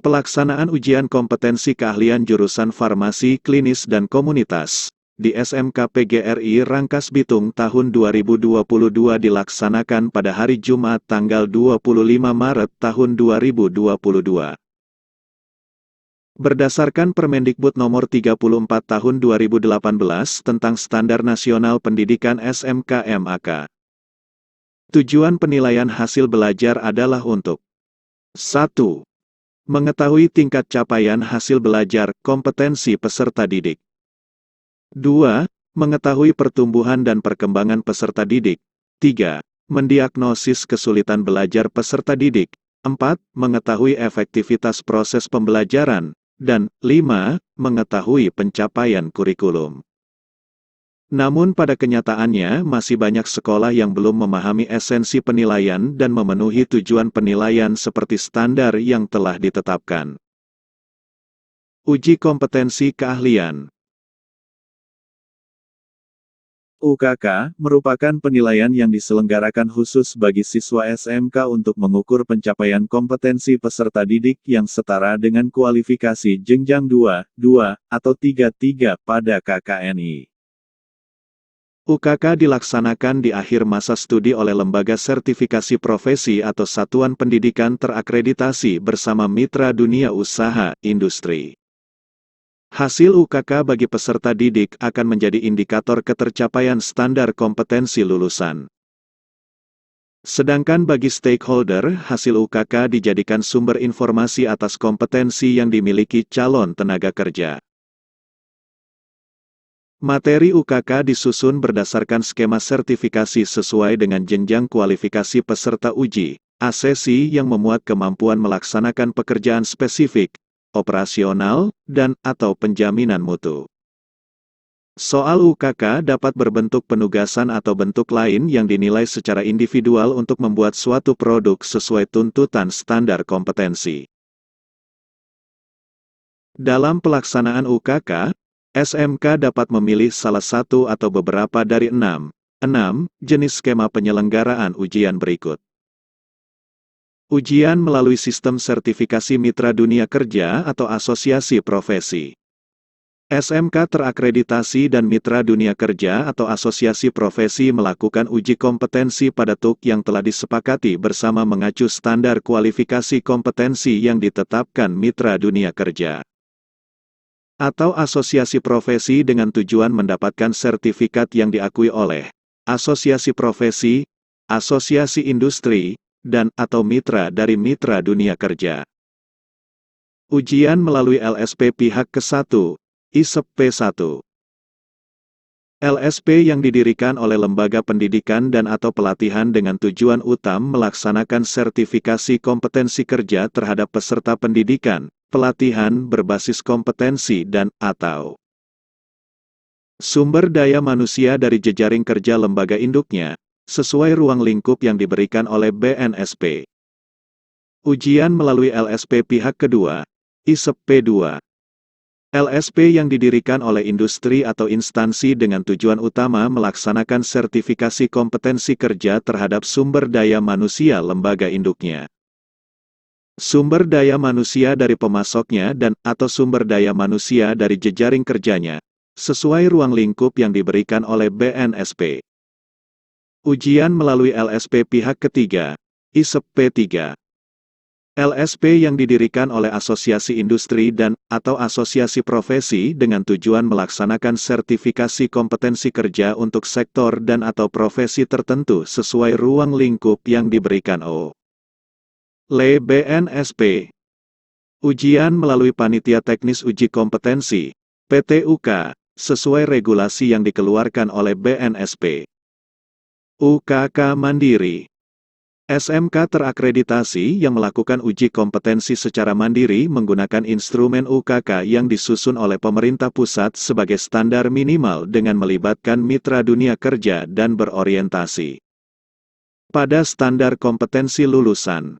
Pelaksanaan ujian kompetensi keahlian jurusan farmasi klinis dan komunitas di SMK PGRI Rangkas Bitung tahun 2022 dilaksanakan pada hari Jumat tanggal 25 Maret tahun 2022. Berdasarkan Permendikbud Nomor 34 Tahun 2018 tentang Standar Nasional Pendidikan SMK MAK. Tujuan penilaian hasil belajar adalah untuk 1. Mengetahui tingkat capaian hasil belajar, kompetensi peserta didik. 2. Mengetahui pertumbuhan dan perkembangan peserta didik. 3. Mendiagnosis kesulitan belajar peserta didik. 4. Mengetahui efektivitas proses pembelajaran. Dan 5. Mengetahui pencapaian kurikulum. Namun pada kenyataannya masih banyak sekolah yang belum memahami esensi penilaian dan memenuhi tujuan penilaian seperti standar yang telah ditetapkan. Uji kompetensi keahlian. UKK merupakan penilaian yang diselenggarakan khusus bagi siswa SMK untuk mengukur pencapaian kompetensi peserta didik yang setara dengan kualifikasi jenjang 2, 2, atau 3 pada KKNI. UKK dilaksanakan di akhir masa studi oleh lembaga sertifikasi profesi atau satuan pendidikan terakreditasi bersama mitra dunia usaha, industri. Hasil UKK bagi peserta didik akan menjadi indikator ketercapaian standar kompetensi lulusan. Sedangkan bagi stakeholder, hasil UKK dijadikan sumber informasi atas kompetensi yang dimiliki calon tenaga kerja. Materi UKK disusun berdasarkan skema sertifikasi sesuai dengan jenjang kualifikasi peserta uji, asesi yang memuat kemampuan melaksanakan pekerjaan spesifik, operasional, dan/atau penjaminan mutu. Soal UKK dapat berbentuk penugasan atau bentuk lain yang dinilai secara individual untuk membuat suatu produk sesuai tuntutan standar kompetensi. Dalam pelaksanaan UKK, SMK dapat memilih salah satu atau beberapa dari 6 jenis skema penyelenggaraan ujian berikut. Ujian melalui sistem sertifikasi mitra dunia kerja atau asosiasi profesi. SMK terakreditasi dan mitra dunia kerja atau asosiasi profesi melakukan uji kompetensi pada TUK yang telah disepakati bersama mengacu standar kualifikasi kompetensi yang ditetapkan mitra dunia kerja atau asosiasi profesi dengan tujuan mendapatkan sertifikat yang diakui oleh asosiasi profesi, asosiasi industri, dan/atau mitra dari mitra dunia kerja. Ujian melalui LSP pihak ke-1, ISEP P1. LSP yang didirikan oleh lembaga pendidikan dan/atau pelatihan dengan tujuan utama melaksanakan sertifikasi kompetensi kerja terhadap peserta pendidikan, pelatihan berbasis kompetensi dan/atau sumber daya manusia dari jejaring kerja lembaga induknya, sesuai ruang lingkup yang diberikan oleh BNSP. Ujian melalui LSP pihak kedua, ISEP P2. LSP yang didirikan oleh industri atau instansi dengan tujuan utama melaksanakan sertifikasi kompetensi kerja terhadap sumber daya manusia lembaga induknya. Sumber daya manusia dari pemasoknya dan/atau sumber daya manusia dari jejaring kerjanya, sesuai ruang lingkup yang diberikan oleh BNSP. Ujian melalui LSP pihak ketiga, ISEP P3. LSP yang didirikan oleh asosiasi industri dan/atau asosiasi profesi dengan tujuan melaksanakan sertifikasi kompetensi kerja untuk sektor dan/atau profesi tertentu sesuai ruang lingkup yang diberikan oleh BNSP. Ujian melalui Panitia Teknis Uji Kompetensi, PTUK, sesuai regulasi yang dikeluarkan oleh BNSP. UKK Mandiri. SMK terakreditasi yang melakukan uji kompetensi secara mandiri menggunakan instrumen UKK yang disusun oleh pemerintah pusat sebagai standar minimal dengan melibatkan mitra dunia kerja dan berorientasi pada standar kompetensi lulusan.